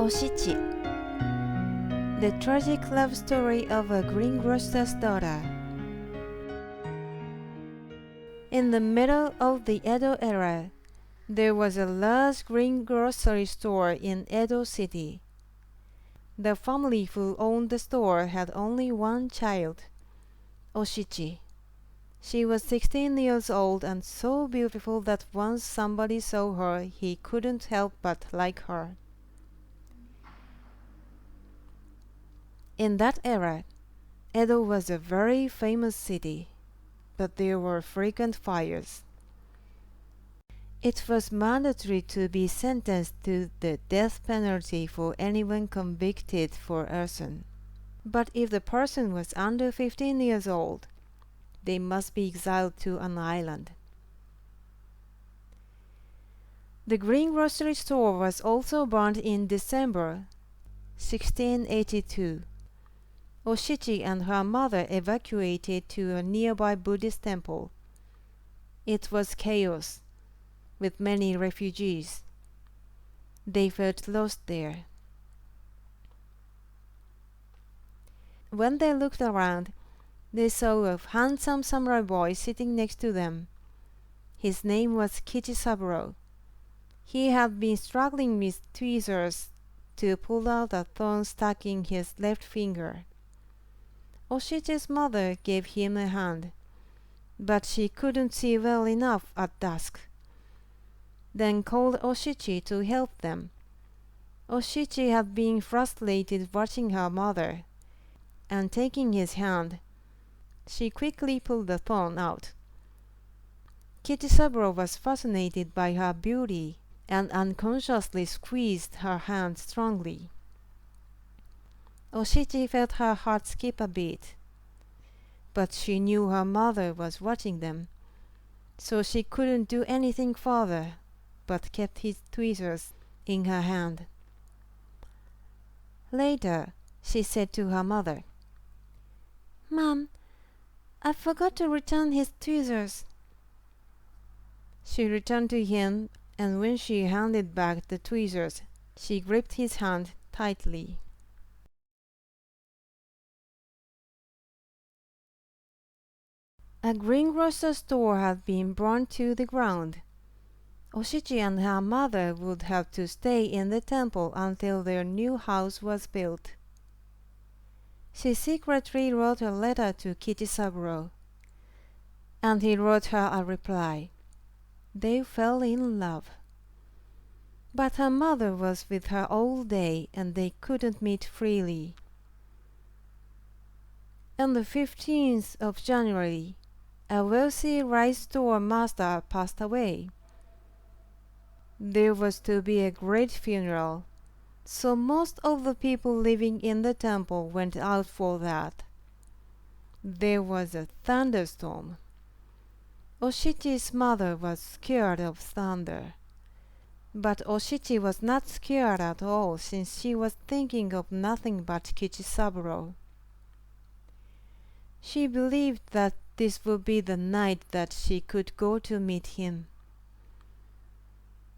Oshichi, the tragic love story of a greengrocer's daughter. In the middle of the Edo era, there was a large greengrocery store in Edo City. The family who owned the store had only one child, Oshichi. She was 16 years old and so beautiful that once somebody saw her, he couldn't help but like her. In that era, Edo was a very famous city, but there were frequent fires. It was mandatory to be sentenced to the death penalty for anyone convicted for arson. But if the person was under 15 years old, they must be exiled to an island. The greengrocery store was also burned in December 1682. Oshichi and her mother evacuated to a nearby Buddhist temple. It was chaos, with many refugees. They felt lost there. When they looked around, they saw a handsome samurai boy sitting next to them. His name was Kichisaburo. He had been struggling with tweezers to pull out a thorn stuck in his left finger. Oshichi's mother gave him a hand, but she couldn't see well enough at dusk. Then called Oshichi to help them. Oshichi had been frustrated watching her mother, and taking his hand, she quickly pulled the thorn out. Kichisaburo was fascinated by her beauty and unconsciously squeezed her hand strongly. Oshichi felt her heart skip a beat, but she knew her mother was watching them, so she couldn't do anything further, but kept his tweezers in her hand. Later, she said to her mother, "Mom, I forgot to return his tweezers." She returned to him, and when she handed back the tweezers, she gripped his hand tightly. A greengrocer store had been burned to the ground. Oshichi and her mother would have to stay in the temple until their new house was built. She secretly wrote a letter to Kichisaburo, and he wrote her a reply. They fell in love. But her mother was with her all day, and they couldn't meet freely. On the 15th of January, a wealthy rice store master passed away. There was to be a great funeral, so most of the people living in the temple went out for that. There was a thunderstorm. Oshichi's mother was scared of thunder, but Oshichi was not scared at all since she was thinking of nothing but Kichisaburo. She believed that this would be the night that she could go to meet him.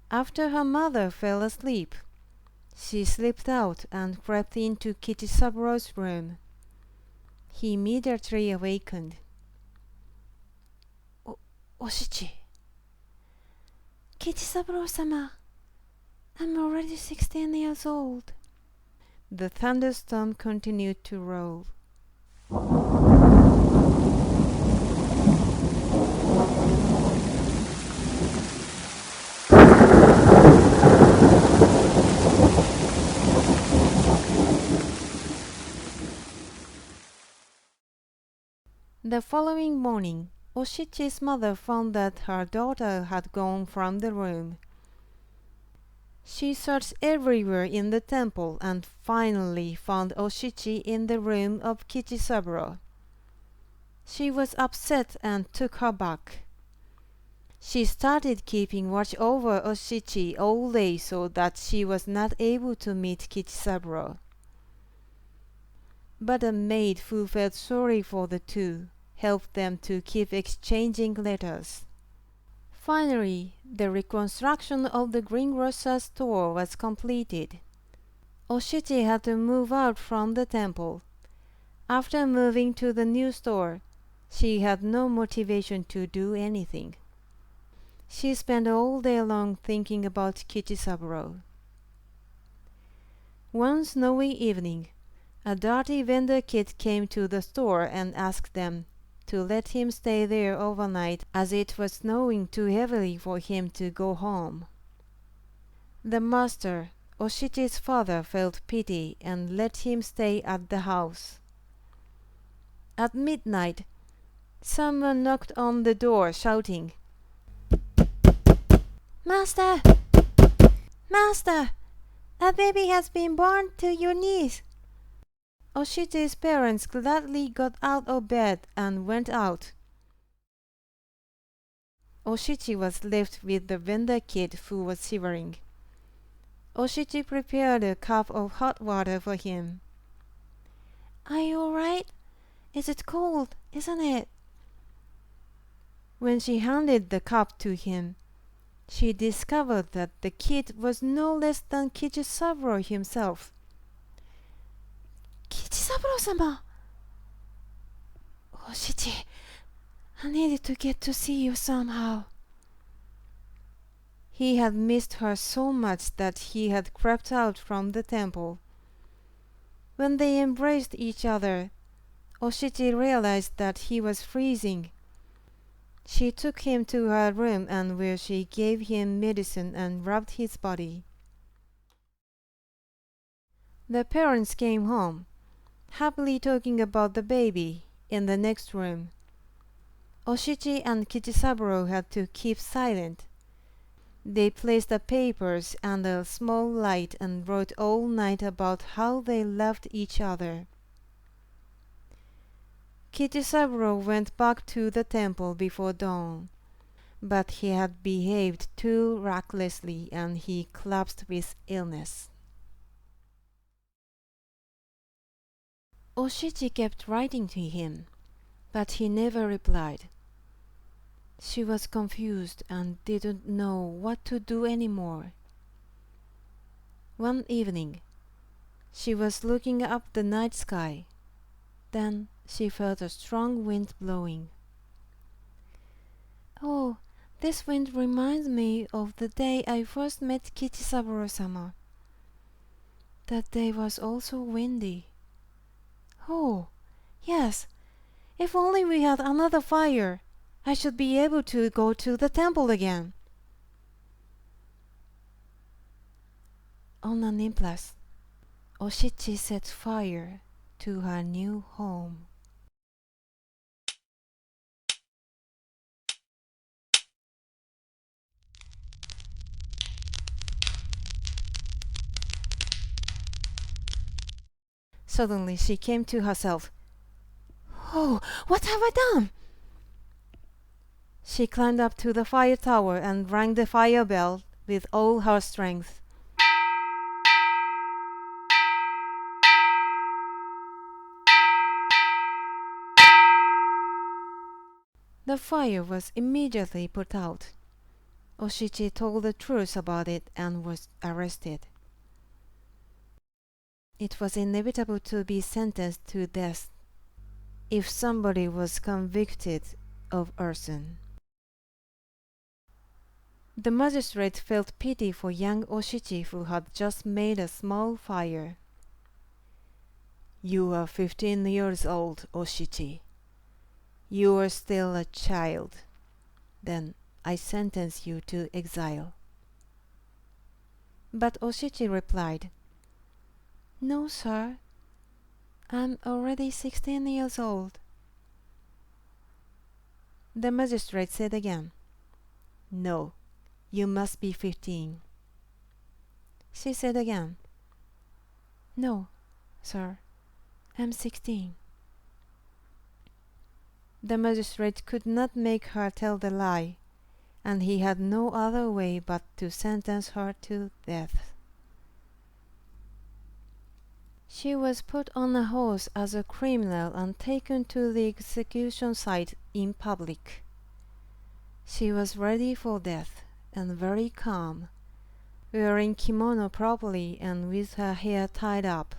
After her mother fell asleep, she slipped out and crept into Kichisaburo's room. He immediately awakened. Oshichi. Kichisaburo-sama, I'm already 16 years old. The thunderstorm continued to roll. The following morning, Oshichi's mother found that her daughter had gone from the room. She searched everywhere in the temple and finally found Oshichi in the room of Kichisaburo. She was upset and took her back. She started keeping watch over Oshichi all day so that she was not able to meet Kichisaburo. But a maid who felt sorry for the two helped them to keep exchanging letters. Finally, the reconstruction of the greengrocer store was completed. Oshichi had to move out from the temple. After moving to the new store, she had no motivation to do anything. She spent all day long thinking about Kichisaburo. One snowy evening, a dirty vendor kid came to the store and asked them to let him stay there overnight as it was snowing too heavily for him to go home. The master, Oshichi's father, felt pity and let him stay at the house. At midnight, someone knocked on the door shouting, "Master! Master! A baby has been born to your niece!" Oshichi's parents gladly got out of bed and went out. Oshichi was left with the vendor kid who was shivering. Oshichi prepared a cup of hot water for him. "Are you all right? Is it cold, isn't it?" When she handed the cup to him, she discovered that the kid was no less than Kichisaburo himself. "Kichisaburo-sama!" "Oshichi, I needed to get to see you somehow." He had missed her so much that he had crept out from the temple. When they embraced each other, Oshichi realized that he was freezing. She took him to her room and where she gave him medicine and rubbed his body. The parents came home, happily talking about the baby, in the next room. Oshichi and Kichisaburo had to keep silent. They placed the papers under a small light and wrote all night about how they loved each other. Kichisaburo went back to the temple before dawn, but he had behaved too recklessly and he collapsed with illness. Oshichi kept writing to him, but he never replied. She was confused and didn't know what to do anymore. One evening, she was looking up the night sky. Then she felt a strong wind blowing. "Oh, this wind reminds me of the day I first met Kichisaburo-sama. That day was also windy. Oh, yes, if only we had another fire, I should be able to go to the temple again." On an impulse, Oshichi set fire to her new home. Suddenly she came to herself. "Oh, what have I done?" She climbed up to the fire tower and rang the fire bell with all her strength. The fire was immediately put out. Oshichi told the truth about it and was arrested. It was inevitable to be sentenced to death if somebody was convicted of arson. The magistrate felt pity for young Oshichi who had just made a small fire. "You are 15 years old, Oshichi. You are still a child. Then I sentence you to exile." But Oshichi replied, "No, sir. I'm already 16 years old." The magistrate said again, "No, you must be 15. She said again, "No, sir, I'm 16. The magistrate could not make her tell the lie, and he had no other way but to sentence her to death. She was put on a horse as a criminal and taken to the execution site in public. She was ready for death and very calm, wearing kimono properly and with her hair tied up.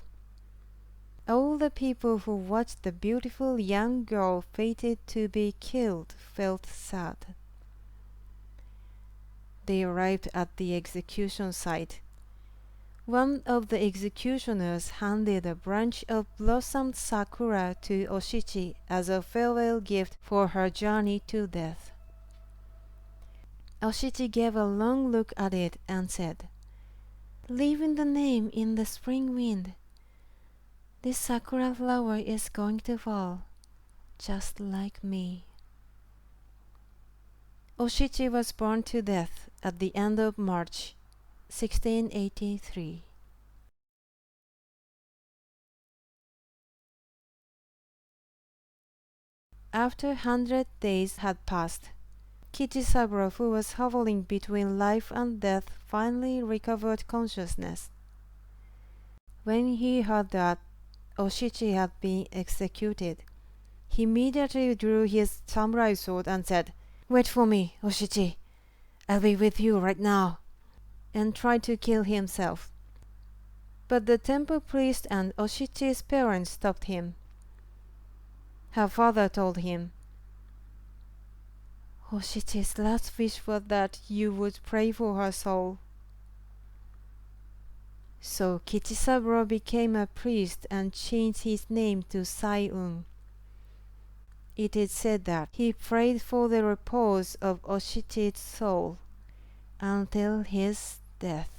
All the people who watched the beautiful young girl fated to be killed felt sad. They arrived at the execution site. One of the executioners handed a branch of blossomed sakura to Oshichi as a farewell gift for her journey to death. Oshichi gave a long look at it and said, "Leaving the name in the spring wind. This sakura flower is going to fall, just like me." Oshichi was burned to death at the end of March 1683. After 100 days had passed, Kichisaburo, who was hovering between life and death, finally recovered consciousness. When he heard that Oshichi had been executed, he immediately drew his samurai sword and said, "Wait for me, Oshichi. I'll be with you right now," and tried to kill himself. But the temple priest and Oshichi's parents stopped him. Her father told him, "Oshichi's last wish was that you would pray for her soul." So Kichisaburo became a priest and changed his name to Sai-un. It is said that he prayed for the repose of Oshichi's soul until his death.